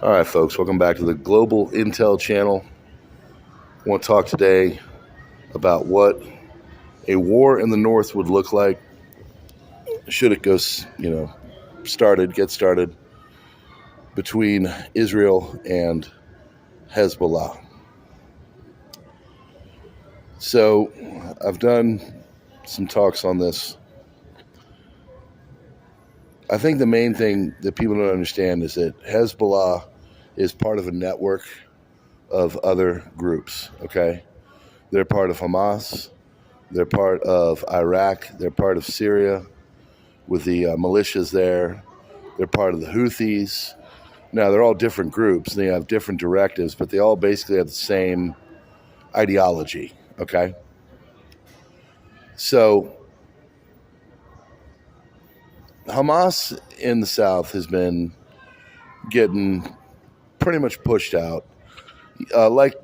All right, folks, welcome back to the Global Intel Channel. I want to talk today about what a war in the North would look like should it get started between Israel and Hezbollah. So I've done some talks on this. I think the main thing that people don't understand is that Hezbollah is part of a network of other groups, okay? They're part of Hamas. They're part of Iraq. They're part of Syria with the militias there. They're part of the Houthis. Now, they're all different groups. They have different directives, but they all basically have the same ideology, okay? So Hamas in the South has been getting pretty much pushed out. Like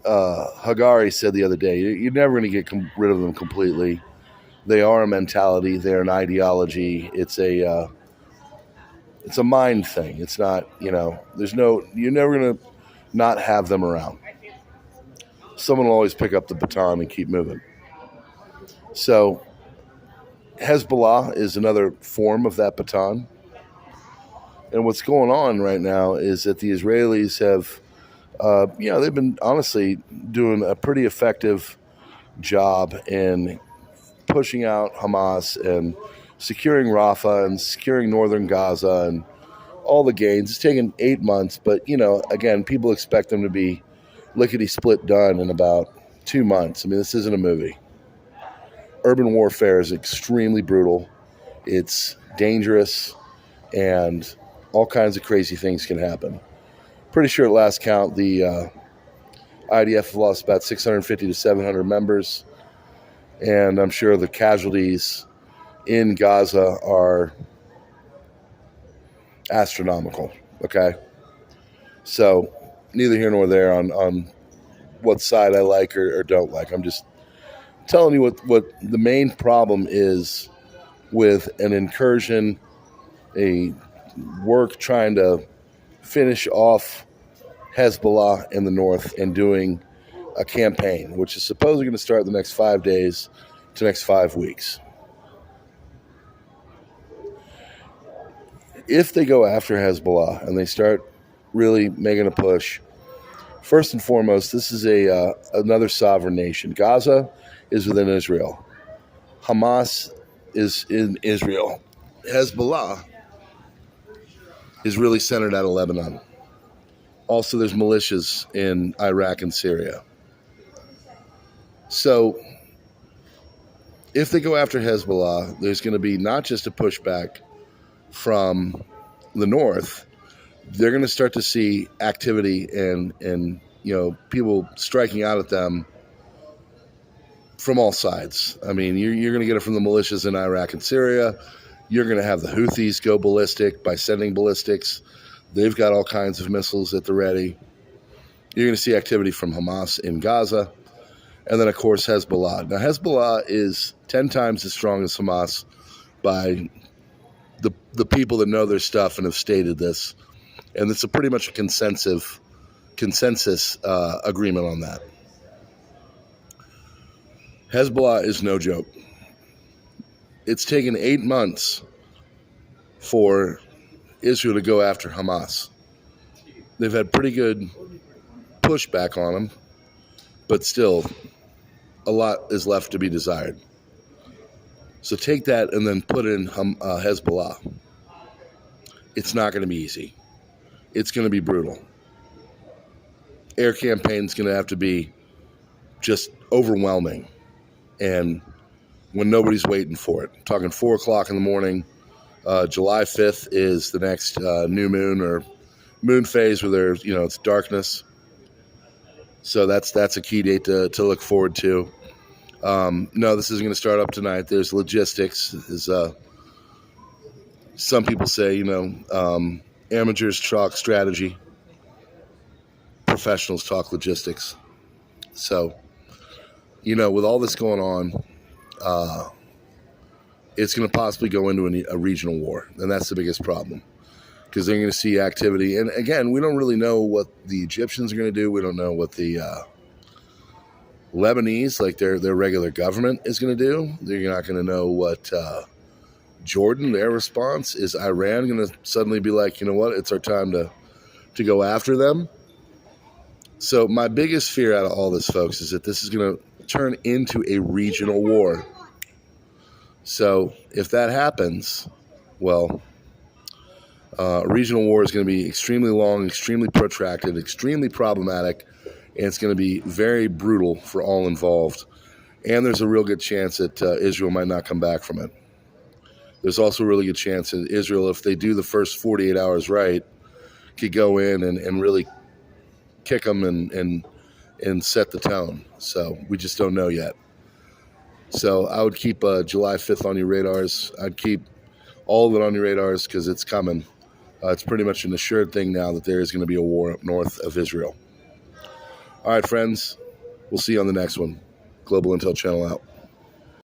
Hagari said the other day, you're never going to get rid of them completely. They are a mentality. They're an ideology. It's a mind thing. It's not, you're never going to not have them around. Someone will always pick up the baton and keep moving. So Hezbollah is another form of that baton. And what's going on right now is that the Israelis have, they've been honestly doing a pretty effective job in pushing out Hamas and securing Rafah and securing northern Gaza and all the gains. It's taken 8 months, but, again, people expect them to be lickety-split done in about 2 months. I mean, this isn't a movie. Urban warfare is extremely brutal. It's dangerous, and all kinds of crazy things can happen. Pretty sure at last count, the IDF lost about 650 to 700 members, and I'm sure the casualties in Gaza are astronomical, okay? So neither here nor there on what side I like or don't like. I'm just telling you what the main problem is with an incursion, a work trying to finish off Hezbollah in the north and doing a campaign, which is supposedly going to start the next 5 days to next 5 weeks. If they go after Hezbollah and they start really making a push, first and foremost, this is another sovereign nation. Gaza is within Israel. Hamas is in Israel. Hezbollah is really centered out of Lebanon. Also, there's militias in Iraq and Syria. So if they go after Hezbollah, there's going to be not just a pushback from the north. They're going to start to see activity and people striking out at them from all sides. I mean, you're going to get it from the militias in Iraq and Syria. You're going to have the Houthis go ballistic by sending ballistics. They've got all kinds of missiles at the ready. You're going to see activity from Hamas in Gaza. And then, of course, Hezbollah. Now, Hezbollah is 10 times as strong as Hamas by the people that know their stuff and have stated this. And it's pretty much a consensus agreement on that. Hezbollah is no joke. It's taken 8 months for Israel to go after Hamas. They've had pretty good pushback on them, but still, a lot is left to be desired. So take that and then put in Hezbollah. It's not going to be easy. It's going to be brutal. Air campaign's going to have to be just overwhelming, and when nobody's waiting for it. I'm talking 4 o'clock in the morning. July 5th is the next new moon or moon phase where there's, it's darkness. So that's a key date to look forward to. No, this isn't going to start up tonight. There's logistics. Some people say, amateurs talk strategy. Professionals talk logistics. So, with all this going on, it's going to possibly go into a regional war, and that's the biggest problem. because they're going to see activity. And again, we don't really know what the Egyptians are going to do. We don't know what the Lebanese, like their regular government, is going to do. They're not going to know what Jordan, their response. Is Iran going to suddenly be like, you know what, it's our time to go after them? So my biggest fear out of all this, folks, is that this is going to turn into a regional war. So if that happens, well, regional war is going to be extremely long, extremely protracted, extremely problematic, and it's going to be very brutal for all involved. And there's a real good chance that Israel might not come back from it. There's also a really good chance that Israel, if they do the first 48 hours right, could go in and really kick them and set the tone. So we just don't know yet. So I would keep July 5th on your radars. I'd keep all of it on your radars because it's coming. It's pretty much an assured thing now that there is going to be a war up north of Israel. All right, friends. We'll see you on the next one. Global Intel Channel out.